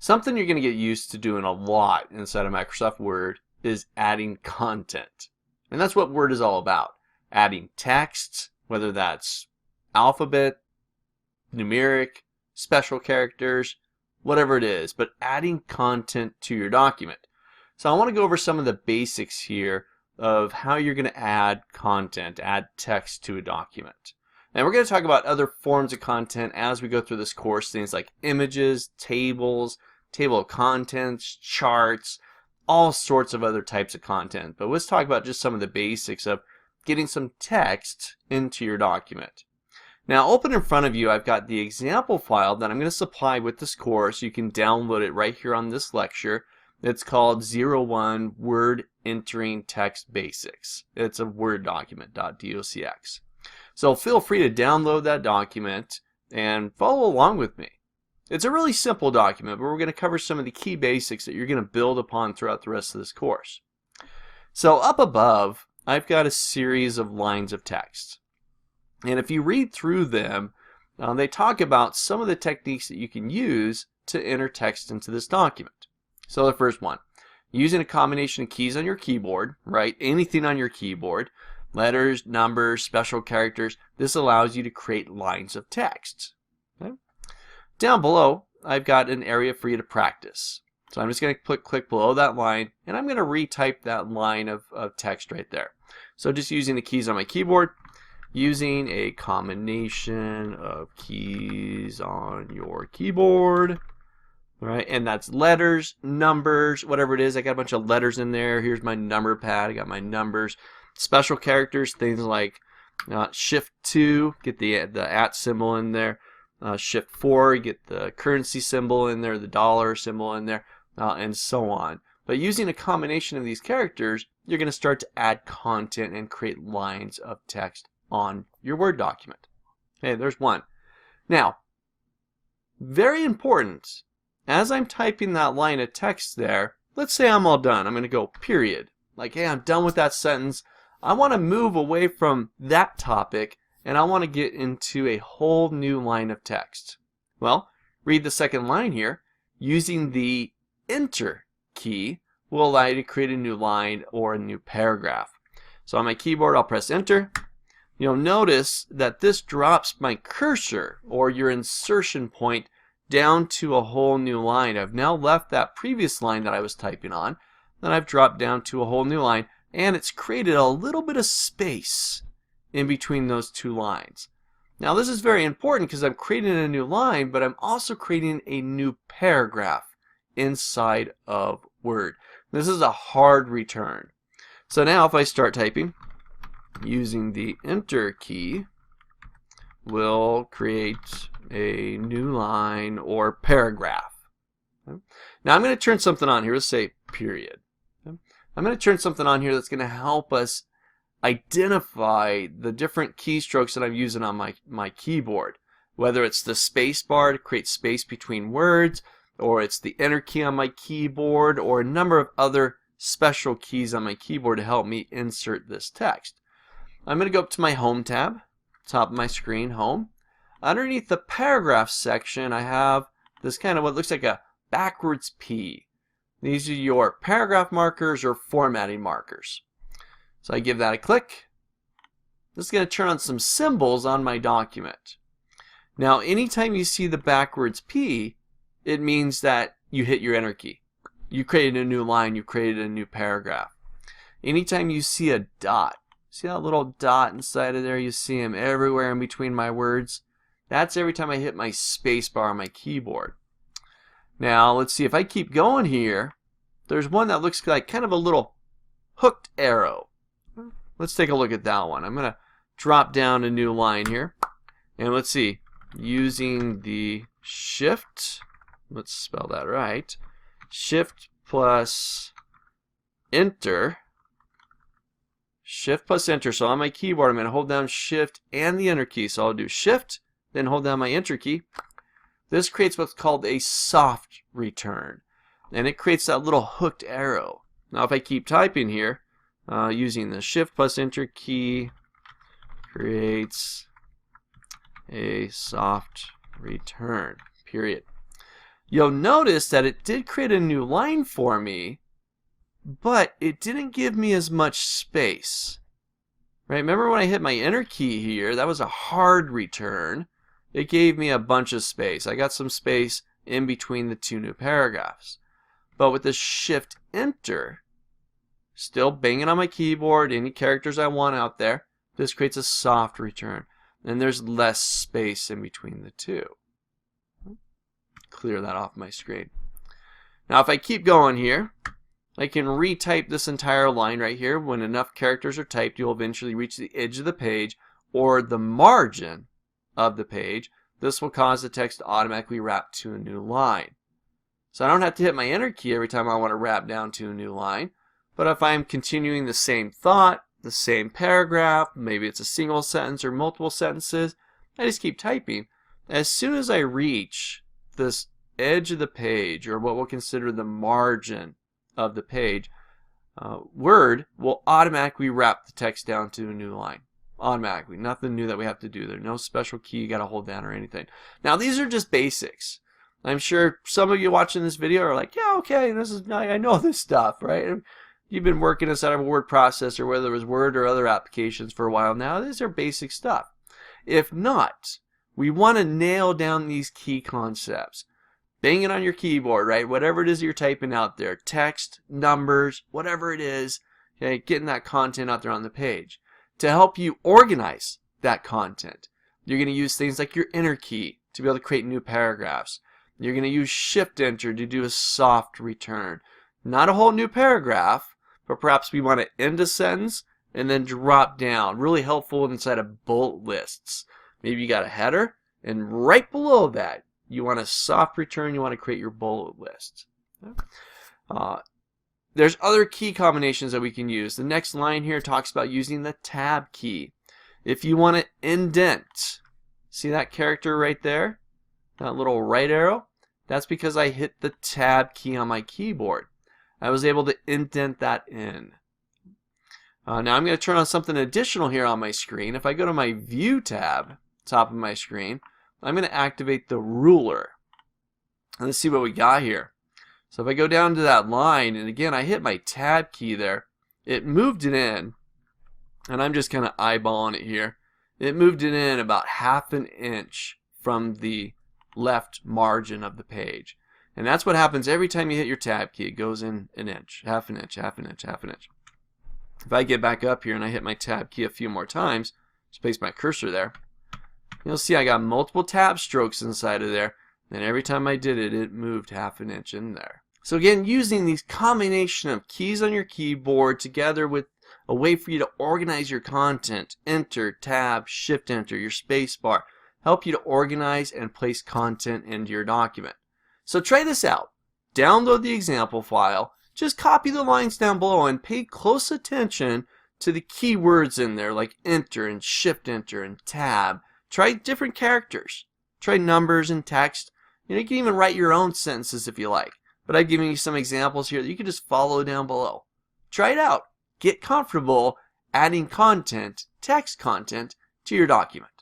Something you're going to get used to doing a lot inside of Microsoft Word is adding content. And that's what Word is all about. Adding text, whether that's alphabet, numeric, special characters, whatever it is, but adding content to your document. So I want to go over some of the basics here of how you're going to add content, add text to a document. And we're going to talk about other forms of content as we go through this course, things like images, tables, table of contents, charts, all sorts of other types of content. But let's talk about just some of the basics of getting some text into your document. Now, open in front of you, I've got the example file that I'm going to supply with this course. You can download it right here on this lecture. It's called 01 Word Entering Text Basics. It's a Word document, .docx. So feel free to download that document and follow along with me. It's a really simple document, but we're going to cover some of the key basics that you're going to build upon throughout the rest of this course. So up above, I've got a series of lines of text. And if you read through them, they talk about some of the techniques that you can use to enter text into this document. So the first one, using a combination of keys on your keyboard, right? Anything on your keyboard, letters, numbers, special characters, this allows you to create lines of text. Okay? Down below, I've got an area for you to practice. So I'm just going to click below that line, and I'm going to retype that line of text right there. So just using the keys on my keyboard, using a combination of keys on your keyboard, right? And that's letters, numbers, whatever it is. I got a bunch of letters in there. Here's my number pad. I got my numbers. Special characters, things like Shift 2, get the @ symbol in there. Shift 4, get the currency symbol in there, the dollar symbol in there, and so on. But using a combination of these characters, you're going to start to add content and create lines of text on your Word document. Okay, there's one. Now, very important, as I'm typing that line of text there, let's say I'm all done. I'm going to go period. Like, hey, I'm done with that sentence. I want to move away from that topic, and I want to get into a whole new line of text. Well, read the second line here. Using the Enter key will allow you to create a new line or a new paragraph. So on my keyboard, I'll press Enter. You'll notice that this drops my cursor or your insertion point down to a whole new line. I've now left that previous line that I was typing on, then I've dropped down to a whole new line, and it's created a little bit of space in between those two lines. Now this is very important because I'm creating a new line, but I'm also creating a new paragraph inside of Word. This is a hard return. So now if I start typing, using the Enter key, we'll create a new line or paragraph. Okay? Now I'm going to turn something on here. Let's say period. Okay? I'm going to turn something on here that's going to help us identify the different keystrokes that I'm using on my keyboard. Whether it's the space bar to create space between words, or it's the Enter key on my keyboard, or a number of other special keys on my keyboard to help me insert this text. I'm going to go up to my Home tab, top of my screen, Home. Underneath the Paragraph section, I have this kind of what looks like a backwards P. These are your paragraph markers or formatting markers. So I give that a click. This is going to turn on some symbols on my document. Now, anytime you see the backwards P, it means that you hit your Enter key. You created a new line, you created a new paragraph. Anytime you see a dot, see that little dot inside of there? You see them everywhere in between my words. That's every time I hit my space bar on my keyboard. Now, let's see, if I keep going here, there's one that looks like kind of a little hooked arrow. Let's take a look at that one. I'm going to drop down a new line here. And let's see, using the Shift, let's spell that right, Shift plus Enter. Shift plus Enter. So on my keyboard, I'm going to hold down Shift and the Enter key. So I'll do Shift, then hold down my Enter key. This creates what's called a soft return. And it creates that little hooked arrow. Now if I keep typing here, using the Shift plus Enter key, creates a soft return, period. you'll notice that it did create a new line for me, but it didn't give me as much space. Right? Remember when I hit my enter key here, that was a hard return. It gave me a bunch of space. I got some space in between the two new paragraphs. But with the shift enter, still banging on my keyboard, any characters I want out there, this creates a soft return. And there's less space in between the two. Clear that off my screen. Now if I keep going here, I can retype this entire line right here. When enough characters are typed, you'll eventually reach the edge of the page or the margin of the page. This will cause the text to automatically wrap to a new line. So I don't have to hit my enter key every time I want to wrap down to a new line. But if I'm continuing the same thought, the same paragraph, maybe it's a single sentence or multiple sentences, I just keep typing. As soon as I reach this edge of the page, or what we'll consider the margin of the page, Word will automatically wrap the text down to a new line. Automatically. Nothing new that we have to do there. No special key you got to hold down or anything. Now these are just basics. I'm sure some of you watching this video are like, yeah, okay, I know this stuff, right? You've been working inside of a word processor, whether it was Word or other applications for a while now. These are basic stuff. If not, we want to nail down these key concepts. Bang it on your keyboard, right? Whatever it is you're typing out there, text, numbers, whatever it is, okay, getting that content out there on the page. To help you organize that content, you're going to use things like your enter key to be able to create new paragraphs. You're going to use shift enter to do a soft return. Not a whole new paragraph, but perhaps we want to end a sentence and then drop down. Really helpful inside of bullet lists. Maybe you got a header, and right below that, you want a soft return, you want to create your bullet list. There's other key combinations that we can use. The next line here talks about using the tab key. If you want to indent, see that character right there? That little right arrow? That's because I hit the tab key on my keyboard. I was able to indent that in. Now I'm going to turn on something additional here on my screen. If I go to my View tab, top of my screen, I'm going to activate the ruler. And let's see what we got here. So if I go down to that line, and again I hit my tab key there, it moved it in, and I'm just kind of eyeballing it here. It moved it in about 1/2 inch from the left margin of the page. And that's what happens every time you hit your tab key. It goes in an inch, 1/2 inch, 1/2 inch, 1/2 inch. If I get back up here and I hit my tab key a few more times, just place my cursor there, you'll see I got multiple tab strokes inside of there, and every time I did it, it moved 1/2 inch in there. So again, using these combination of keys on your keyboard together with a way for you to organize your content, enter, tab, shift enter, your space bar, help you to organize and place content into your document. So try this out. Download the example file, just copy the lines down below and pay close attention to the keywords in there like enter and shift enter and tab. Try different characters. Try numbers and text. You can even write your own sentences if you like. But I've given you some examples here that you can just follow down below. Try it out. Get comfortable adding content, text content, to your document.